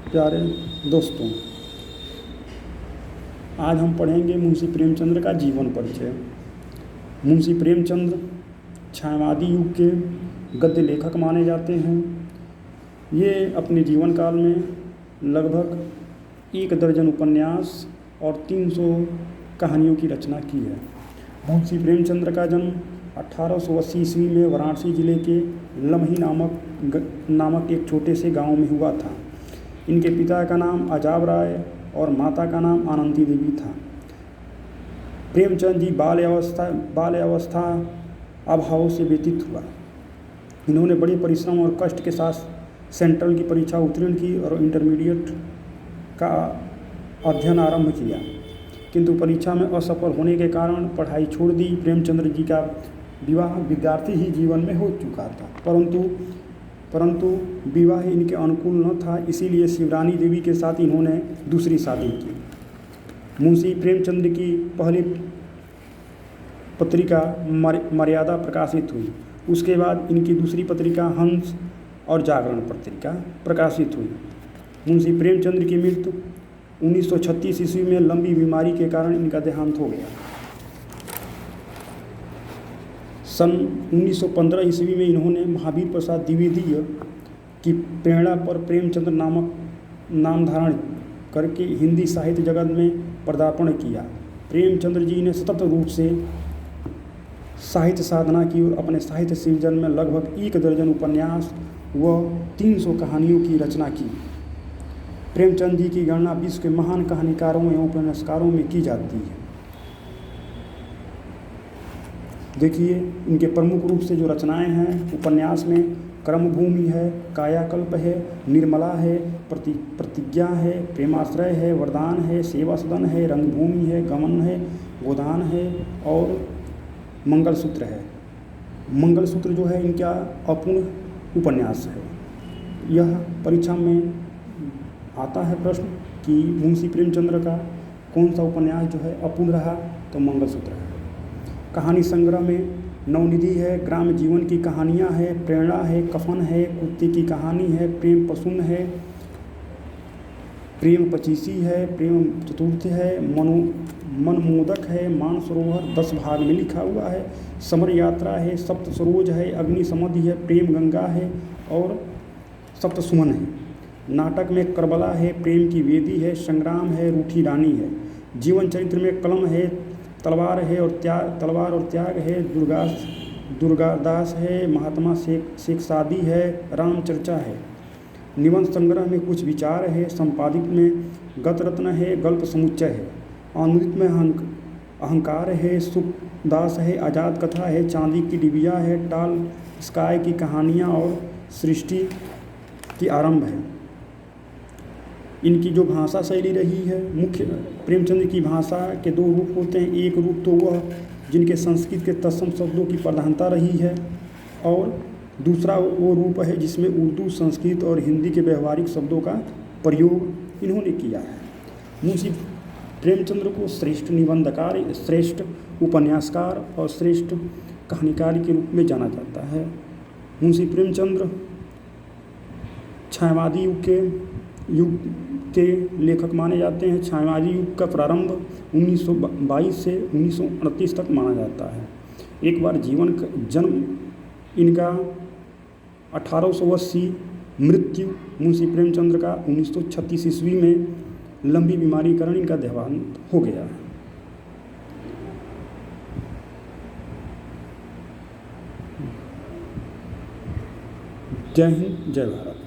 प्यारे दोस्तों, आज हम पढ़ेंगे मुंशी प्रेमचंद्र का जीवन परिचय। मुंशी प्रेमचंद्र छायावादी युग के गद्य लेखक माने जाते हैं। ये अपने जीवन काल में लगभग 1 दर्जन उपन्यास और 300 कहानियों की रचना की है। मुंशी प्रेमचंद्र का जन्म 1880 ईस्वी में वाराणसी जिले के लम्ही नामक एक छोटे से गांव में हुआ था। इनके पिता का नाम अजाब राय और माता का नाम आनंदी देवी था। प्रेमचंद जी बाल्यावस्था अभाव से व्यतीत हुआ। इन्होंने बड़े परिश्रम और कष्ट के साथ सेंट्रल की परीक्षा उत्तीर्ण की और इंटरमीडिएट का अध्ययन आरंभ किया, किंतु परीक्षा में असफल होने के कारण पढ़ाई छोड़ दी। प्रेमचंद्र जी का विवाह विद्यार्थी ही जीवन में हो चुका था, परंतु विवाह इनके अनुकूल न था, इसीलिए शिवरानी देवी के साथ इन्होंने दूसरी शादी की। मुंशी प्रेमचंद्र की पहली पत्रिका मर्यादा प्रकाशित हुई। उसके बाद इनकी दूसरी पत्रिका हंस और जागरण पत्रिका प्रकाशित हुई। मुंशी प्रेमचंद्र की मृत्यु 1936 ईस्वी में लंबी बीमारी के कारण इनका देहांत हो गया। सन 1915 ईस्वी में इन्होंने महावीर प्रसाद द्विवेदी की प्रेरणा पर प्रेमचंद्र नाम धारण करके हिंदी साहित्य जगत में पदार्पण किया। प्रेमचंद्र जी ने सतत रूप से साहित्य साधना की और अपने साहित्य सृजन में लगभग 1 दर्जन उपन्यास व 300 कहानियों की रचना की। प्रेमचंद जी की गणना विश्व के महान कहानीकारों एवं उपन्यासकारों में की जाती है। देखिए, इनके प्रमुख रूप से जो रचनाएं हैं उपन्यास में कर्मभूमि है, कायाकल्प है, निर्मला है, प्रतिज्ञा है, प्रेमाश्रय है, वरदान है, सेवा सदन है, रंगभूमि है, गमन है, गोदान है और मंगलसूत्र है। मंगलसूत्र जो है इनका अपूर्ण उपन्यास है। यह परीक्षा में आता है प्रश्न कि मुंशी प्रेमचंद्र का कौन सा उपन्यास जो है अपूर्ण रहा, तो मंगलसूत्र है। कहानी संग्रह में नवनिधि है, ग्राम जीवन की कहानियाँ है, प्रेरणा है, कफन है, कुत्ते की कहानी है, प्रेम पसुन है, प्रेम पचीसी है, प्रेम चतुर्थ है, मनमोदक है, मानसरोवर 10 भाग में लिखा हुआ है, समर यात्रा है, सप्त सरोज है, अग्नि समधि है, प्रेम गंगा है और सप्त सुमन है। नाटक में करबला है, प्रेम की वेदी है, संग्राम है, रूठी रानी है। जीवन चरित्र में कलम है, तलवार है और त्याग है, दुर्गादास है, महात्मा शेख सादी है, राम चर्चा है। निबंध संग्रह में कुछ विचार है, संपादित में गतरत्न है, गल्प समुच्चय है। अनुदित में अहंकार है, सुखदास है, आज़ाद कथा है, चांदी की डिबिया है, टाल स्काई की कहानियाँ और सृष्टि की आरंभ है। इनकी जो भाषा शैली रही है, मुख्य प्रेमचंद की भाषा के 2 रूप होते हैं। एक रूप तो वह जिनके संस्कृत के तत्सम शब्दों की प्रधानता रही है और दूसरा वो रूप है जिसमें उर्दू, संस्कृत और हिंदी के व्यवहारिक शब्दों का प्रयोग इन्होंने किया है। मुंशी प्रेमचंद्र को श्रेष्ठ निबंधकार, श्रेष्ठ उपन्यासकार और श्रेष्ठ कहानीकार के रूप में जाना जाता है। मुंशी प्रेमचंद्र छायावादी युग के लेखक माने जाते हैं। छायावादी युग का प्रारंभ 1922 से 1938 तक माना जाता है। एक बार जन्म इनका 1880, मृत्यु मुंशी प्रेमचंद्र का 1936 ईस्वी में लंबी बीमारी के कारण इनका देहांत हो गया। जय हिंद, जय भारत।